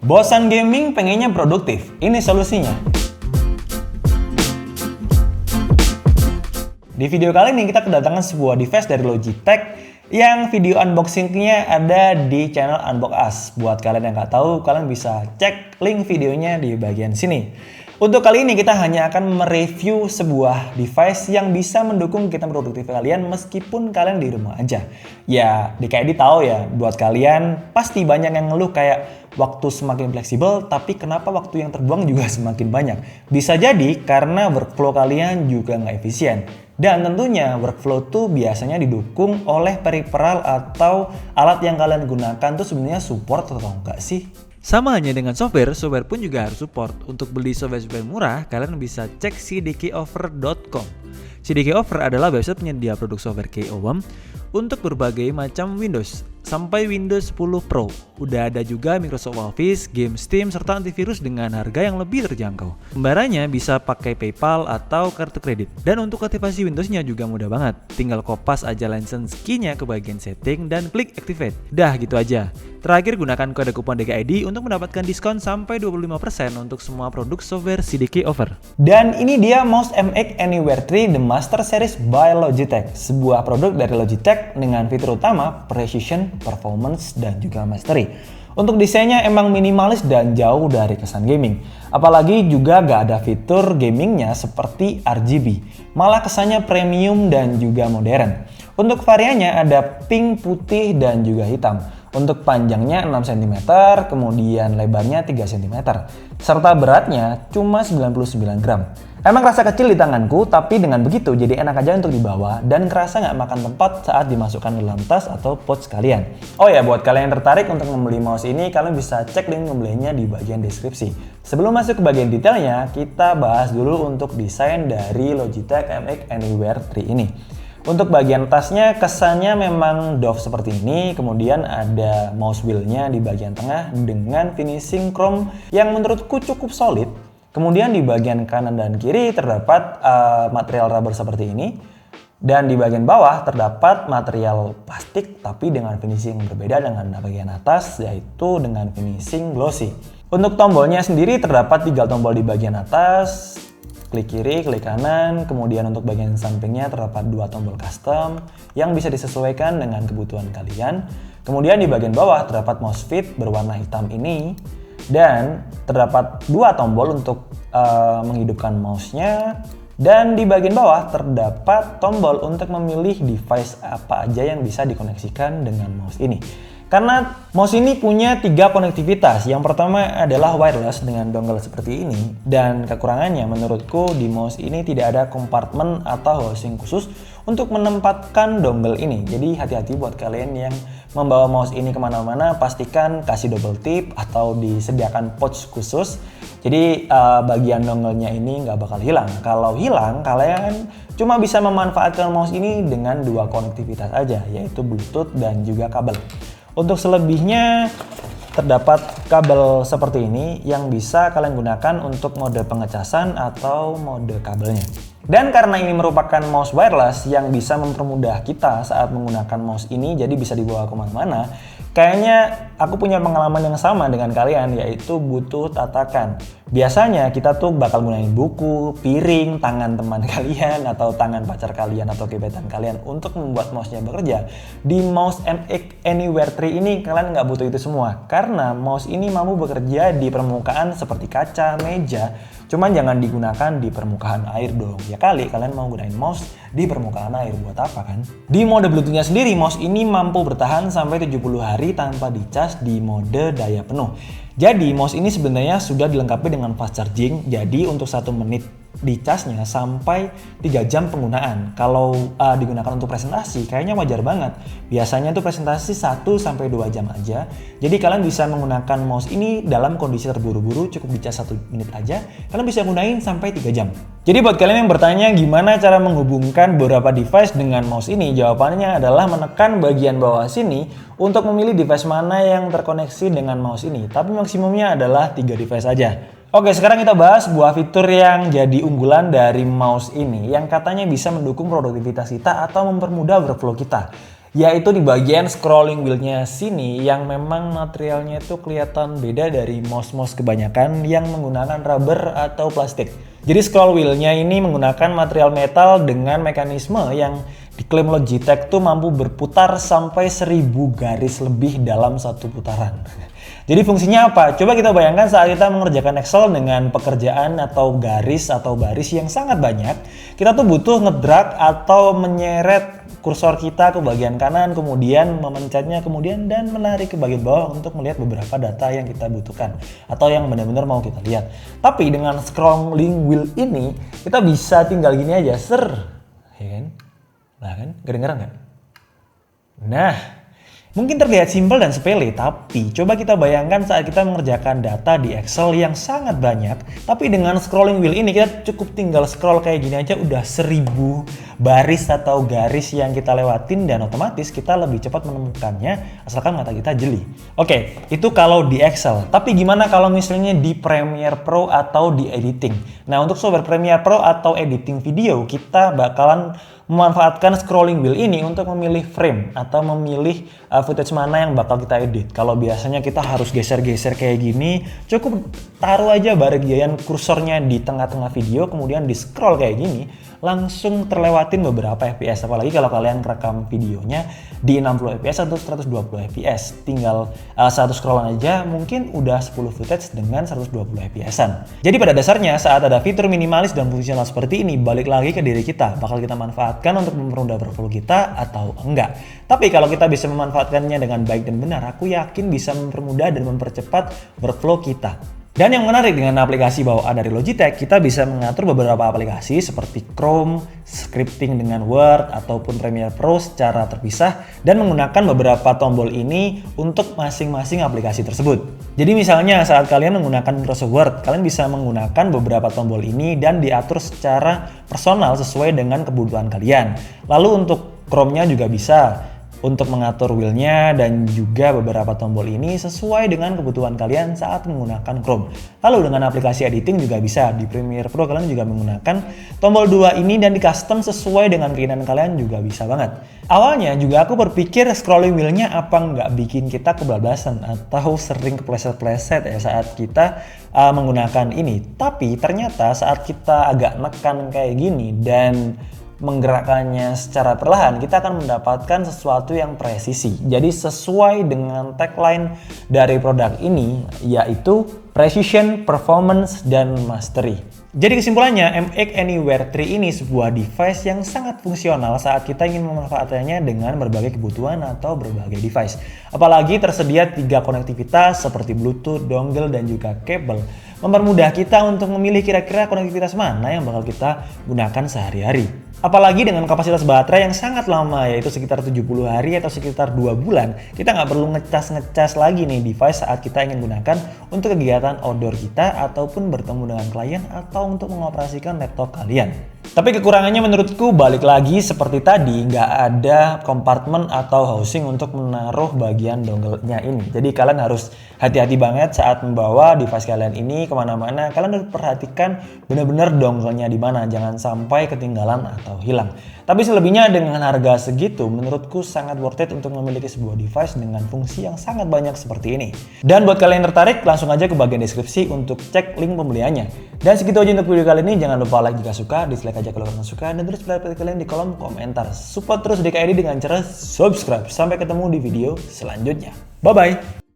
Bosan gaming, pengennya produktif. Ini solusinya. Di video kali ini kita kedatangan sebuah device dari Logitech yang video unboxing-nya ada di channel Unbox Us. Buat kalian yang nggak tahu, kalian bisa cek link videonya di bagian sini. Untuk kali ini kita hanya akan mereview sebuah device yang bisa mendukung kegiatan produktif kalian meskipun kalian di rumah aja. Ya, DKID tahu ya, buat kalian pasti banyak yang ngeluh kayak waktu semakin fleksibel, tapi kenapa waktu yang terbuang juga semakin banyak? Bisa jadi karena workflow kalian juga nggak efisien. Dan tentunya workflow tuh biasanya didukung oleh peripheral atau alat yang kalian gunakan tuh sebenarnya support atau enggak sih? Sama hanya dengan software pun juga harus support. Untuk beli software murah, kalian bisa cek cdkoffer.com. CDK Offer adalah website penyedia produk software KOM untuk berbagai macam Windows, sampai Windows 10 Pro. Udah ada juga Microsoft Office, game Steam, serta antivirus dengan harga yang lebih terjangkau. Pembayarannya bisa pakai PayPal atau kartu kredit. Dan untuk aktivasi Windows-nya juga mudah banget. Tinggal kopas aja license key-nya ke bagian setting dan klik activate. Dah gitu aja. Terakhir, gunakan kode kupon DKID untuk mendapatkan diskon sampai 25% untuk semua produk software CDK Offer. Dan ini dia Mouse MX Anywhere 3 The Master Series by Logitech. Sebuah produk dari Logitech dengan fitur utama precision, performance, dan juga mastery. Untuk desainnya emang minimalis dan jauh dari kesan gaming. Apalagi juga gak ada fitur gamingnya seperti RGB. Malah kesannya premium dan juga modern. Untuk variannya ada pink, putih, dan juga hitam. Untuk panjangnya 6 cm, kemudian lebarnya 3 cm. Serta beratnya cuma 99 gram. Emang kerasa kecil di tanganku, tapi dengan begitu jadi enak aja untuk dibawa dan kerasa nggak makan tempat saat dimasukkan ke dalam tas atau pouch kalian. Oh ya, buat kalian yang tertarik untuk membeli mouse ini, kalian bisa cek link pembeliannya di bagian deskripsi. Sebelum masuk ke bagian detailnya, kita bahas dulu untuk desain dari Logitech MX Anywhere 3 ini. Untuk bagian tasnya kesannya memang doff seperti ini, kemudian ada mouse wheel-nya di bagian tengah dengan finishing chrome yang menurutku cukup solid. Kemudian di bagian kanan dan kiri terdapat material rubber seperti ini. Dan di bagian bawah terdapat material plastik tapi dengan finishing yang berbeda dengan bagian atas, yaitu dengan finishing glossy. Untuk tombolnya sendiri terdapat 3 tombol di bagian atas, klik kiri, klik kanan, kemudian untuk bagian sampingnya terdapat 2 tombol custom yang bisa disesuaikan dengan kebutuhan kalian. Kemudian di bagian bawah terdapat mouse fit berwarna hitam ini. Dan terdapat 2 tombol untuk menghidupkan mouse-nya. Dan di bagian bawah terdapat tombol untuk memilih device apa aja yang bisa dikoneksikan dengan mouse ini. Karena mouse ini punya 3 konektivitas. Yang pertama adalah wireless dengan dongle seperti ini. Dan kekurangannya menurutku di mouse ini tidak ada kompartemen atau housing khusus untuk menempatkan dongle ini. Jadi hati-hati buat kalian yang membawa mouse ini kemana-mana, pastikan kasih double tip atau disediakan pouch khusus. Jadi bagian dongle-nya ini nggak bakal hilang. Kalau hilang, kalian cuma bisa memanfaatkan mouse ini dengan 2 konektivitas aja, yaitu Bluetooth dan juga kabel. Untuk selebihnya terdapat kabel seperti ini yang bisa kalian gunakan untuk mode pengecasan atau mode kabelnya. Dan karena ini merupakan mouse wireless yang bisa mempermudah kita saat menggunakan mouse ini, jadi bisa dibawa kemana-mana. Kayaknya aku punya pengalaman yang sama dengan kalian, yaitu butuh tatakan. Biasanya kita tuh bakal gunain buku, piring, tangan teman kalian, atau tangan pacar kalian, atau gebetan kalian untuk membuat mouse-nya bekerja. Di Mouse MX Anywhere 3 ini kalian nggak butuh itu semua, karena mouse ini mampu bekerja di permukaan seperti kaca, meja, cuman jangan digunakan di permukaan air dong. Ya kali kalian mau gunain mouse di permukaan air, buat apa kan? Di mode Bluetooth-nya sendiri, mouse ini mampu bertahan sampai 70 hari tanpa dicas di mode daya penuh. Jadi mouse ini sebenarnya sudah dilengkapi dengan fast charging, jadi untuk 1 menit dicasnya sampai 3 jam penggunaan. Kalau digunakan untuk presentasi kayaknya wajar banget. Biasanya tuh presentasi 1-2 jam aja. Jadi kalian bisa menggunakan mouse ini dalam kondisi terburu-buru, cukup dicas 1 menit aja, kalian bisa gunain sampai 3 jam. Jadi buat kalian yang bertanya gimana cara menghubungkan beberapa device dengan mouse ini, jawabannya adalah menekan bagian bawah sini untuk memilih device mana yang terkoneksi dengan mouse ini. Tapi maksimumnya adalah 3 device aja. Oke, sekarang kita bahas sebuah fitur yang jadi unggulan dari mouse ini yang katanya bisa mendukung produktivitas kita atau mempermudah workflow kita. yaitu di bagian scrolling wheel-nya sini yang memang materialnya itu kelihatan beda dari mouse-mouse kebanyakan yang menggunakan rubber atau plastik. Jadi scroll wheel-nya ini menggunakan material metal dengan mekanisme yang diklaim Logitech tuh mampu berputar sampai 1000 garis lebih dalam satu putaran. Jadi fungsinya apa? Coba kita bayangkan saat kita mengerjakan Excel dengan pekerjaan atau garis atau baris yang sangat banyak. Kita tuh butuh ngedrag atau menyeret kursor kita ke bagian kanan, kemudian memencetnya, kemudian dan menarik ke bagian bawah untuk melihat beberapa data yang kita butuhkan atau yang benar-benar mau kita lihat. Tapi dengan scrolling wheel ini, kita bisa tinggal gini aja, ya kan? Nah kan, kedengeran kan? Nah, mungkin terlihat simpel dan sepele, tapi coba kita bayangkan saat kita mengerjakan data di Excel yang sangat banyak, tapi dengan scrolling wheel ini kita cukup tinggal scroll kayak gini aja udah 1000 baris atau garis yang kita lewatin dan otomatis kita lebih cepat menemukannya asalkan mata kita jeli. Oke, itu kalau di Excel. Tapi gimana kalau misalnya di Premiere Pro atau di editing? Nah, untuk software Premiere Pro atau editing video, kita bakalan memanfaatkan scrolling wheel ini untuk memilih frame atau memilih footage mana yang bakal kita edit. Kalau biasanya kita harus geser-geser kayak gini, cukup taruh aja bagian kursornya di tengah-tengah video, kemudian di scroll kayak gini, langsung terlewatin beberapa fps. Apalagi kalau kalian rekam videonya di 60 fps atau 120 fps, tinggal satu scrollan aja mungkin udah 10 footage dengan 120 fps-an. Jadi pada dasarnya saat ada fitur minimalis dan fungsional seperti ini, balik lagi ke diri kita, bakal kita manfaatkan untuk mempermudah workflow kita atau enggak. Tapi kalau kita bisa memanfaatkannya dengan baik dan benar, aku yakin bisa mempermudah dan mempercepat workflow kita. Dan yang menarik dengan aplikasi bawaan dari Logitech, kita bisa mengatur beberapa aplikasi seperti Chrome, scripting dengan Word, ataupun Premiere Pro secara terpisah dan menggunakan beberapa tombol ini untuk masing-masing aplikasi tersebut. Jadi misalnya saat kalian menggunakan Microsoft Word, kalian bisa menggunakan beberapa tombol ini dan diatur secara personal sesuai dengan kebutuhan kalian. Lalu untuk Chrome-nya juga bisa untuk mengatur wheel-nya dan juga beberapa tombol ini sesuai dengan kebutuhan kalian saat menggunakan Chrome. Lalu dengan aplikasi editing juga bisa. Di Premiere Pro kalian juga menggunakan tombol 2 ini dan di custom sesuai dengan keinginan kalian juga bisa banget. Awalnya juga aku berpikir scrolling wheel-nya apa nggak bikin kita kebablasan atau sering kepleset-pleset ya saat kita menggunakan ini. Tapi ternyata saat kita agak nekan kayak gini dan menggerakkannya secara perlahan, kita akan mendapatkan sesuatu yang presisi. Jadi sesuai dengan tagline dari produk ini, yaitu Precision, Performance, dan Mastery. Jadi kesimpulannya, MX Anywhere 3 ini sebuah device yang sangat fungsional saat kita ingin memanfaatkannya dengan berbagai kebutuhan atau berbagai device. Apalagi tersedia 3 konektivitas seperti Bluetooth, dongle, dan juga kabel. Mempermudah kita untuk memilih kira-kira konektivitas mana yang bakal kita gunakan sehari-hari. Apalagi dengan kapasitas baterai yang sangat lama, yaitu sekitar 70 hari atau sekitar 2 bulan, kita nggak perlu ngecas lagi nih device saat kita ingin gunakan untuk kegiatan outdoor kita ataupun bertemu dengan klien atau untuk mengoperasikan laptop kalian. Tapi kekurangannya menurutku balik lagi seperti tadi, nggak ada kompartemen atau housing untuk menaruh bagian dongle-nya ini. Jadi kalian harus hati-hati banget saat membawa device kalian ini kemana-mana. Kalian harus perhatikan benar-benar dongle-nya di mana, jangan sampai ketinggalan atau hilang. Tapi selebihnya dengan harga segitu, menurutku sangat worth it untuk memiliki sebuah device dengan fungsi yang sangat banyak seperti ini. Dan buat kalian yang tertarik, langsung aja ke bagian deskripsi untuk cek link pembeliannya. Dan segitu aja untuk video kali ini. Jangan lupa like jika suka, dislike aja kalau kalian suka, dan tulis pendapat kalian di kolom komentar. Support terus DKID dengan cara subscribe. Sampai ketemu di video selanjutnya. Bye-bye!